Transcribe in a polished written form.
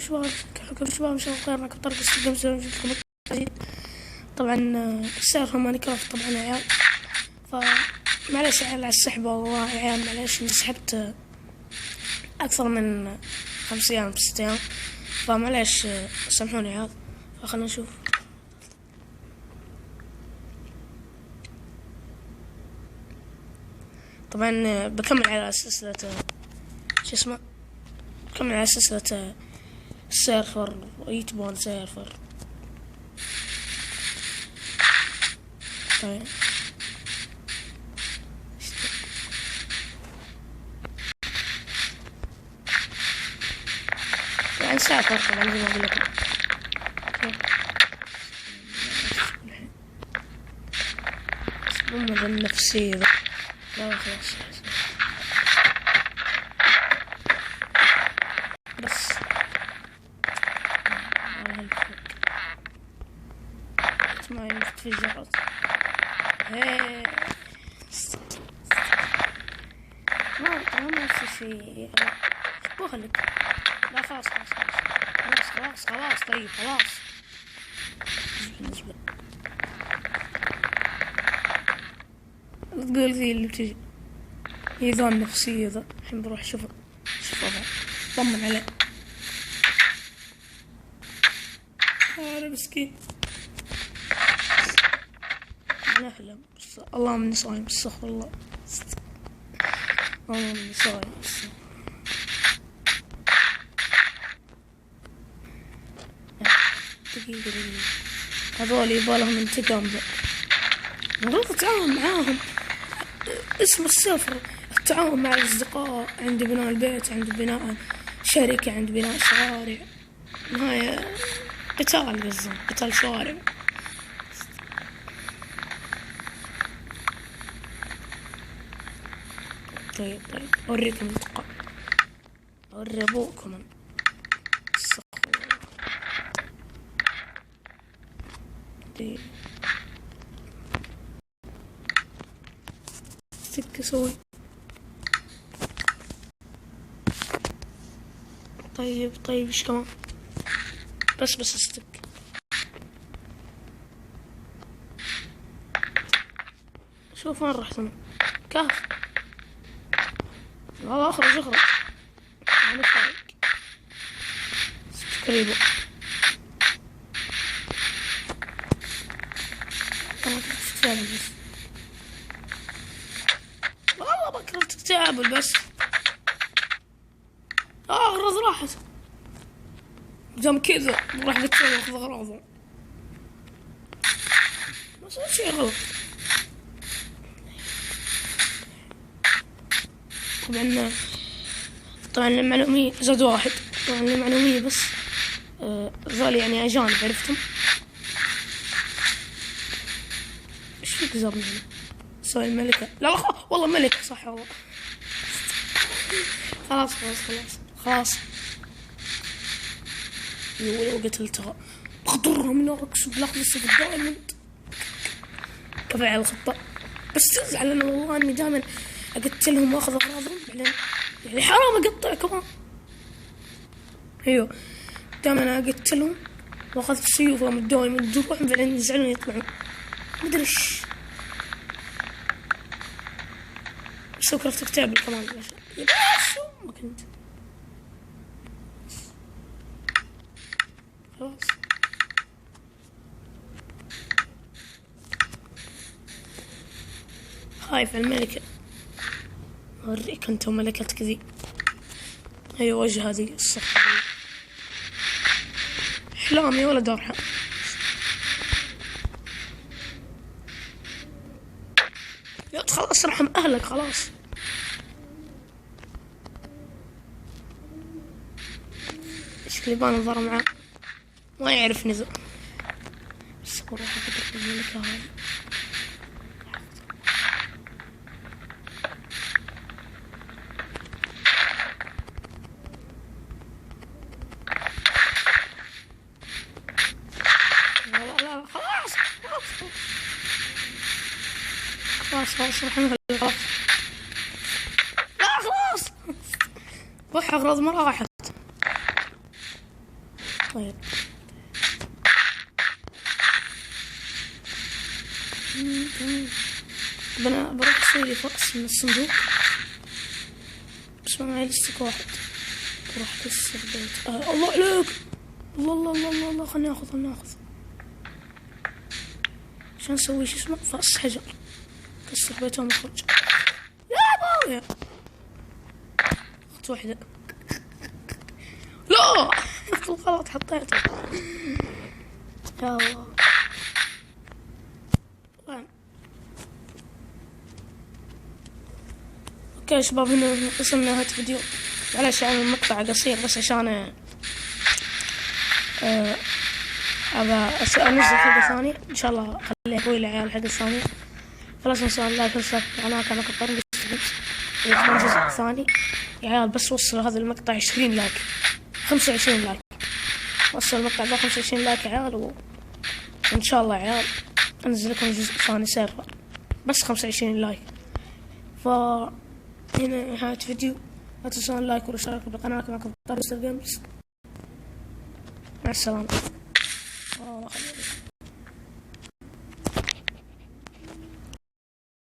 شباب، كيفكم شباب؟ ان شاء الله خير. معكم طارق استقدام لكم جديد. طبعا السيرفر ماينكرافت طبعا يا عيال، فمعليش يا عيال على السحبة، والله يا عيال معليش اني سحبت اكثر من 5 ايام 6 ايام، فمعليش سامحوني يا عيال. فخلنا نشوف. طبعا بكمل على سلسلة شو اسمه، بكمل على سلسلة السيرفر ويتبون سيرفر. طيب طبعا سيرفر طبعا زي ما اقول لكم. اصبر النفسية ذا، لا خلاص بس اسمعي متفجرات. هي ما في شيء بغلق. لا خلاص طيب خلاص. بالنسبة تقول ذي اللي بتجي هي ذا النفسية ذا. الحين بروح شوف وضعه، طمن عليه. أنا مسكين نحلم بس اللهم اني صايم، استغفر الله، اللهم اني صايم. دقيقة هذول يبالهم انتقام. المفروض اتعاون معاهم. اسم السفر التعاون مع الأصدقاء، عند بناء البيت، عند بناء شركة، عند بناء شوارع. نهاية قتال، قصدي قتال شوارع. طيب أوريكم الأصدقاء، أوري أبوكم. طيب سكة سوي. طيب ايش كمان؟ بس استك. شوف وين رحت انا. كهف. والله اخرج انا فايق تقريبا. بس والله بكرهت تتعامل بس. اغراض راحت دام كذا، راح نتسوى اخذ اغراضهم. ما صار شيء غلط. طبعا المعلومية زاد واحد. طبعا المعلومية بس ذول يعني اجانب، عرفتم؟ ايش فيك زرني هنا؟ سوي الملكة. لا والله ملكة صح والله. خلاص لو قتلتها بخضرها من أقسم بالله لسه في الدايموند. كفاية على الخطة. بس تزعل أنا والله إني دائما أقتلهم وأخذ أغراضهم، بعدين يعني حرام أقطع كمان. أيوه دائما أقتلهم وأخذ سيوفهم الدايموند وروحهم، بعدين يزعلون يطلعون مدري إيش. بس كرفت كتاب كمان يبقى شو ما كنت خلاص. خايف الملكة. أوريك أنت وملكتك ذي. هي وجه هذه الصفحة دي. أحلامي ولا دارها. يا خلاص ارحم أهلك خلاص. شكلي بانظر معاه ما يعرف نزل. بس بروح أفكر الملكة هذه. لا خلاص راح نغلق. خلاص لا خلاص. روح أغراض ما راحت. طيب طب انا بروح اسوي لي فأس من الصندوق، بس ما معي لسه واحد. بروح اكسر بيت. الله عليك، الله الله الله الله الله. خلني اخذ عشان اسوي شو اسمه فأس حجر. كسر بيتهم واخرج. يا ابويا اخذت واحدة. لا بالغلط حطيته. يا الله. وين؟ اوكي يا شباب، هنا وصلنا نهاية الفيديو. معلش يعني المقطع قصير بس عشان انزل حلقة ثانية ان شاء الله. اخلي ابوي العيال الحلقة الثانية. فلا تنسوا اللايك والاشتراك في القناة كما كنت إذا كان الجزء الثاني. يا عيال بس وصل هذا المقطع 20 لايك، 25 لايك. وصل المقطع ده 25 لايك يا عيال، وإن شاء الله يا عيال أنزل لكم الجزء الثاني سيرفر بس 25 لايك. فهنا نهاية فيديو. لا تنسون اللايك والاشتراك في القناة كما كنت مستر جيمز. مع السلامة.